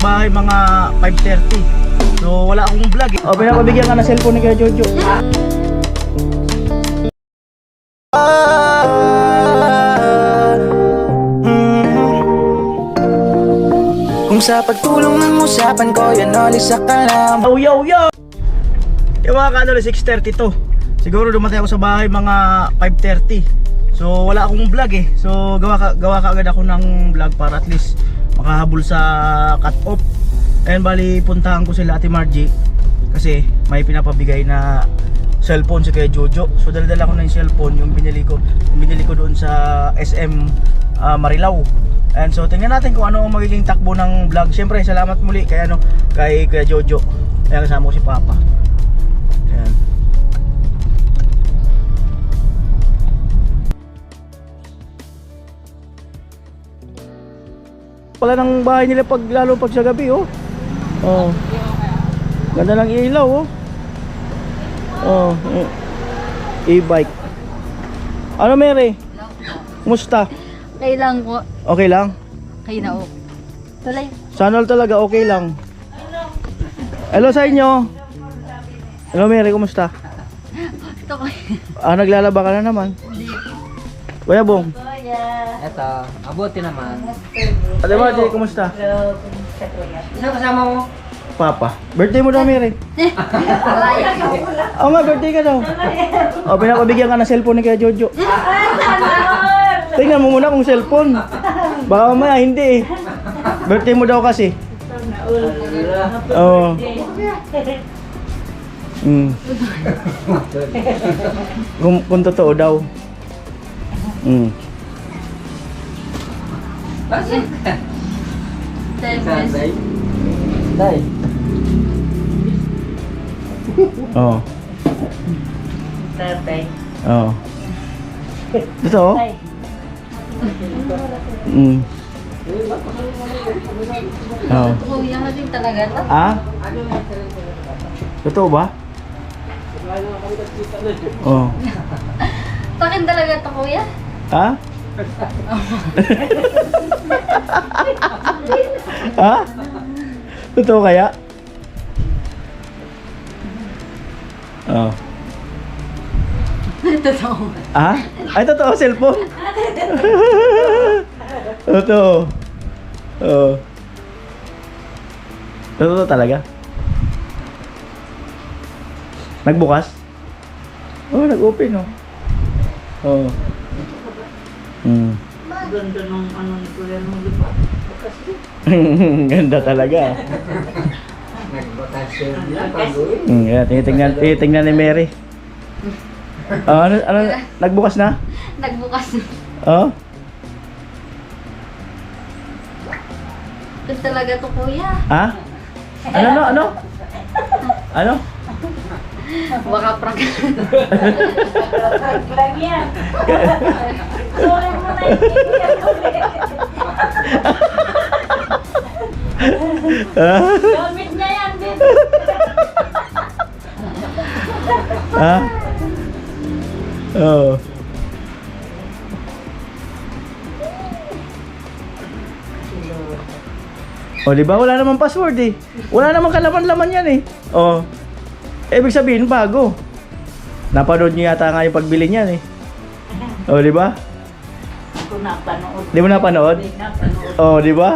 bahay mga 5:30. So wala akong vlog eh. O, pinapabigyan ka na cellphone ni Kuya Jojo. Kung sa pagtulong ng usapan ko, yan alis sa kalam. Yo! Yung mga kanol, 6:32. Siguro dumating ako sa bahay mga 5:30. So wala akong vlog eh. So gawa ka agad ako ng vlog para at least makahabol sa cut off. And bali puntahan ko sila Ate Margie kasi may pinapabigay na cellphone si Kuya Jojo. So dala-dala ko na yung cellphone, yung binili ko doon sa SM Marilao. And so tingnan natin kung ano ang magiging takbo ng vlog. Siyempre salamat muli kay Kuya Jojo. Ayan, kasama ko si Papa. Ayan. Pala ng bahay nila lalo pag sa gabi oh. Oh. Ganda ng ilaw oh. Oh, e-bike. Ano Mary? Kumusta? Okay lang po. Okay lang? Kayo na po. Tuloy. Sana talaga okay lang. Hello sa inyo. Hello Mary, kumusta? Ito ko. Naglalaba ka na naman. Kuya Bong. Eto, abuti naman. Ate Margie, kumusta? Sino kasama mo? Papa. Birthday mo daw Mary. Oo nga, birthday ka daw. O, pinapabigyan ka na cellphone ni Kuya Jojo. Tingnan mo muna kung cellphone. Baka mamaya hindi eh. Birthday mo daw kasi. Oo. Kung totoo daw. Bakit? Day. Day. Oo. Tatay. Oo. Totoo? Oo. Kuya mo din talaga to. Ah? Totoo ba? Oo. Takin talaga to kuya. Ha? Ha? Totoo kaya? Oh. Totoo. Ah? Ay, totoo, cellphone? Totoo. Oo. Totoo talaga? Nagbukas? Oh, nag-open oh. Oo. Ganda nung ano ni kuya nung lipa. Ganda talaga. Nagbakasyon. Yeah, tinitingnan ni Mary. Ano, nagbukas na? Nagbukas. Oh? Ganda talaga to kuya. Ha? Ano? Ano? Baka prank. Lang yan. Sorry mo na gamit niya yan din. Ha? Oh. Oh, di ba? Wala namang password eh. Wala namang kalaman-laman yan eh. Oh. Ibig sabihin bago. Napanood niyo yata nga yung pagbili niyan eh. Oh, di ba? Ako napanood. Di mo napanood? Napanood. Oh, di ba?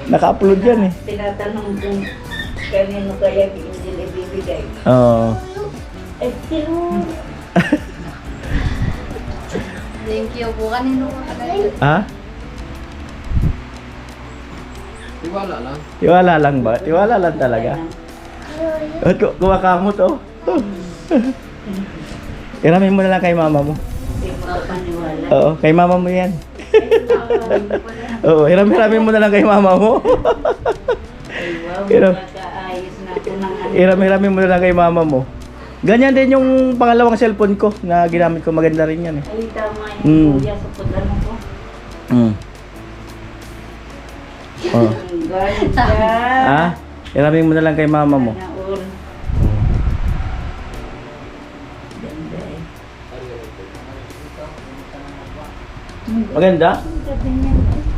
Naka-upload yan eh. Tinatanong kung kanino kaya hindi ibibigay. Oh. Eh, sino? Thank you po. Kanino ka talaga? Ha? Tiwala lang. Tiwala lang ba? Tiwala lang talaga. Kumakamot oh. Iramin mo na lang kay mama mo. Hindi mo kapaniwala. Oo, kay mama mo yan. Oo, hiram-hiramin mo na lang kay mama mo. Ay, wow, Pero- nakakaayos na ako ng ano. Hiram-hiramin mo na lang kay mama mo. Ganyan din yung pangalawang cellphone ko na ginamit ko. Maganda rin yan eh. Ay, tama Mm. yung kuya sa pagdano ko. Oh. Ang ganda. Ah, hiramin mo na lang kay mama mo. Naon. Ganda eh. Maganda? Ganda niya.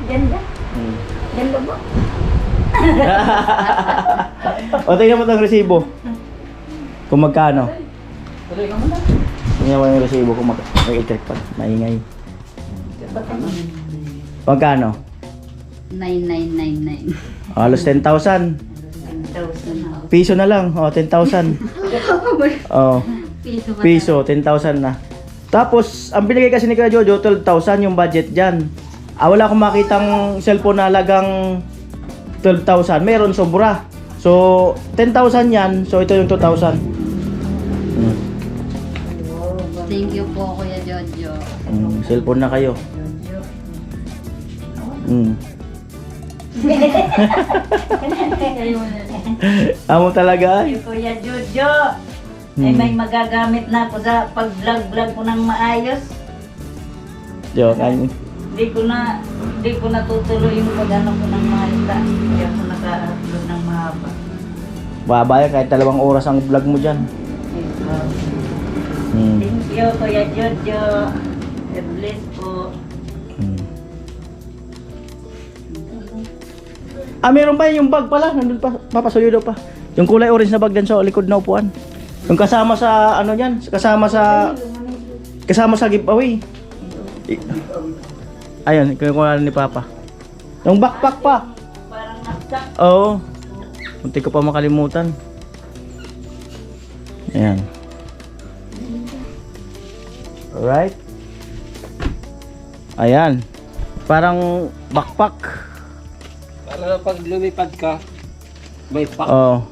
Ganda. Ganda ba? O, tingnan mo itong resibo. Kung magkano. Tuloy ka muna. Tingnan mo yung resibo kung mag-i-check pa. Maingay. Magkano? 9999. Halos 10,000. 10,000. Piso na lang. O, 10,000. O, Piso ba? piso, 10,000 na. Tapos, ang binigay kasi ni Kuya Jojo, 12,000 yung budget dyan. Wala akong makitang cellphone na halagang 12,000. Meron sobra. So, 10,000 yan. So, ito yung 2,000. Thank you po, Kuya Jojo. Cellphone na kayo. Amo talaga. Si Kuya Jojo, ay may magagamit na ako sa pag-vlog-vlog ko ng maayos. Joke. Hindi ko na tutuloy yung pag-ano ko ng mahita. Hindi ako naka-upload ng mahaba. Babaya kahit 2 oras ang vlog mo dyan. Thank you, Kuya Jojo. God bless po. Meron pa yung bag pala. Nandun pa. Papasuyo daw pa. Yung kulay orange na bag dyan sa likod na upuan. Yung kasama sa ano yan. Kasama sa giveaway. Ayun, kinukuha ni Papa. Yung backpack pa. Parang naksak. Oo. Munti ko pa makalimutan. Ayan. Alright. Ayan. Parang backpack. Para pag lumipad ka, may pack. Oo.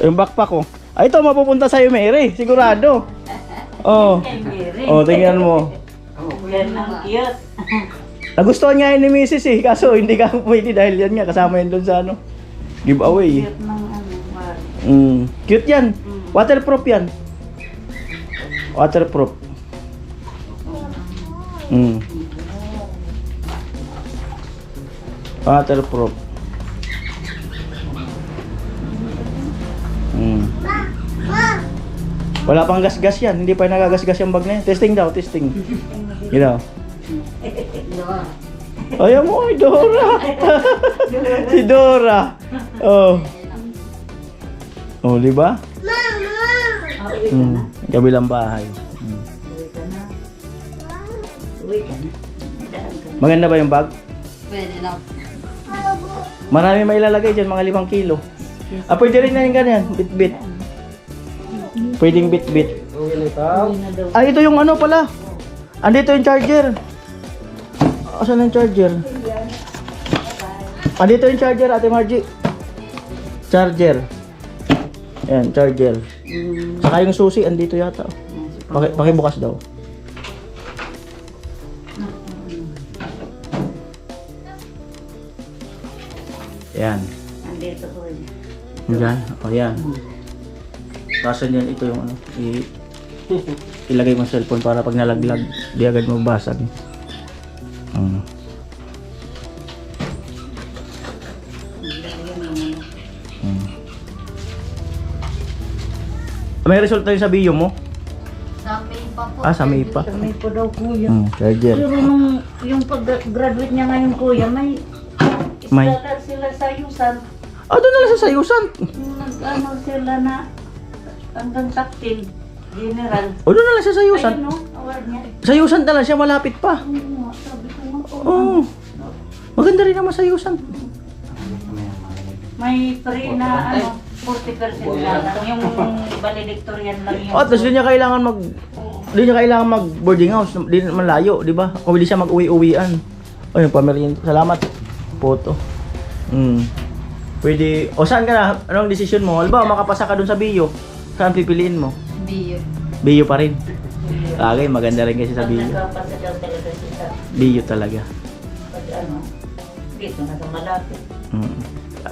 Yung backpack ko. Ay, ito mapupunta sa'yo, Mary. Sigurado. Oo. Kay Mary. Oh, tingnan mo. Yan ang cute. Nagustuhan nga yun ni Mrs. eh. Kaso hindi ka pwede dahil yan nga. Kasama yun doon sa ano. Giveaway. Cute ng ano, Mar. Cute yan. Waterproof yan. Waterproof. Waterproof. Wala pang gas-gas yan. Hindi pa nagagas-gas yung bag na yan. Testing daw, testing. You know. Ayaw mo, ay Dora. Si Dora. Oh. Oh, di ba? Kabilang bahay. Uwi ka na. Maganda ba yung bag? Pwede na. Marami may ilalagay dyan, mga 5 kilo. Pwede rin na yung ganyan, bit-bit. Pwedeng bit-bit. Ito yung ano pala. Andito yung charger. Asan yung charger? Andito yung charger, Ate Margie. Charger. Ayan, charger. Saka yung susi, andito yata. Pakibukas daw. Ayan. Andito ko. Yan. O yan. Kaso yan, ito yung ano. Ilagay mo cellphone para pag nalaglag, di agad mabasag. May resulta yung sa bio mo? Sa May pa po. Sa May pa. May po daw kuya. Charger. Pero nung yung pag-graduate niya ngayon kuya, may May. scholar sila sa Yusan. Doon na lang sa sayusan. Yung nag-ano sila na hanggang captain, general. Doon na lang sa sayusan. Ayun no, award niya. Sayusan na lang siya, malapit pa. Sabi ko nga po. Oo. Maganda rin naman sayusan. May free na ano, 40% na lang. Yung valedictorian lang yung... Tapos di niya kailangan mag boarding house, di naman layo, di ba? Kung hindi siya mag-uwi-uwian. Yung pamilya. Salamat. Photo. Pwede. Saan ka na? Anong decision mo? Halimbawa, makapasa ka dun sa bio. Saan pipiliin mo? Bio. Bio pa rin. Okay, maganda rin kasi sa bio. Nagpapasa daw talaga siya. Bio talaga. Pag ano, dito na sa malapit.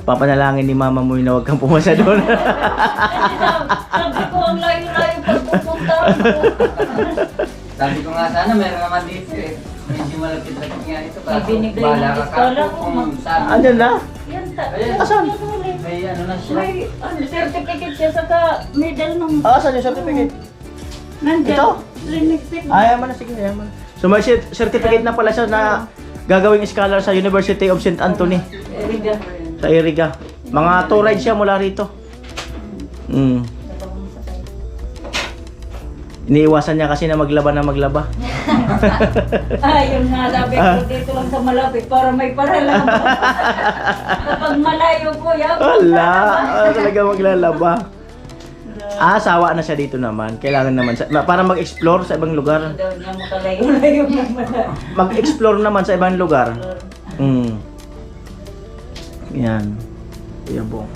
Papanalangin ni mama mo na huwag kang pumasa doon. Sabi ko, ang layo-layo pagpupunta ko. Sabi ko nga sana meron naman dito eh. Medyo malapit-lapit nga ito. May binigay ng diskola ko. Andyan na? Yan, Asan? May ano na siya. May certificate siya saka medal nung Saan yung certificate? nandyan. Ito? Linipit. Ayaw mo na, sige, ayaw mo na. So may certificate na pala siya na gagawing scholar sa University of St. Anthony. Eriga po yun. Sa Iriga. Mga 2 rides siya mula rito. Mm. Iniiwasan niya kasi na maglaba na maglaba. Yun nga sabi ko dito lang sa malapit para may paralan. Kapag malayo po yan. Wala. Talaga maglalaba. Sawa na siya dito naman. Kailangan naman para mag-explore sa ibang lugar. Daw niya makalayo-layo naman. Mag-explore naman sa ibang lugar. Mm. Yan. Kuya Bong.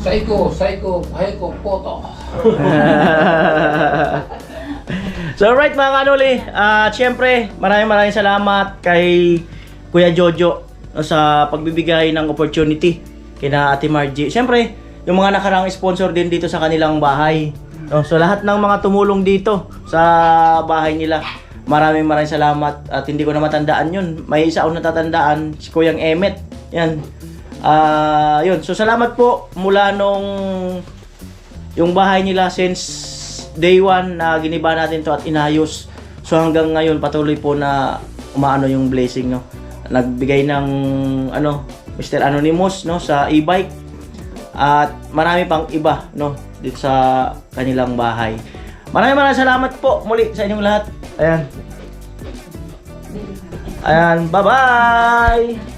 Psycho, photo. So alright mga kanuli, syempre maraming salamat kay Kuya Jojo sa pagbibigay ng opportunity kina Ate Margie. Syempre, yung mga nakarang sponsor din dito sa kanilang bahay. No, so lahat ng mga tumulong dito sa bahay nila, maraming salamat at hindi ko na matandaan yun. May isa akong natatandaan, si Kuyang Emet. Yan. Yun. So salamat po mula nung yung bahay nila since day 1 na giniba natin to at inayos. So hanggang ngayon patuloy po na umaano yung blessing, no. Nagbigay ng Mr. Anonymous, no, sa e-bike at marami pang iba, no, dito sa kanilang bahay. Maraming salamat po muli sa inyong lahat. Ayan. Bye-bye.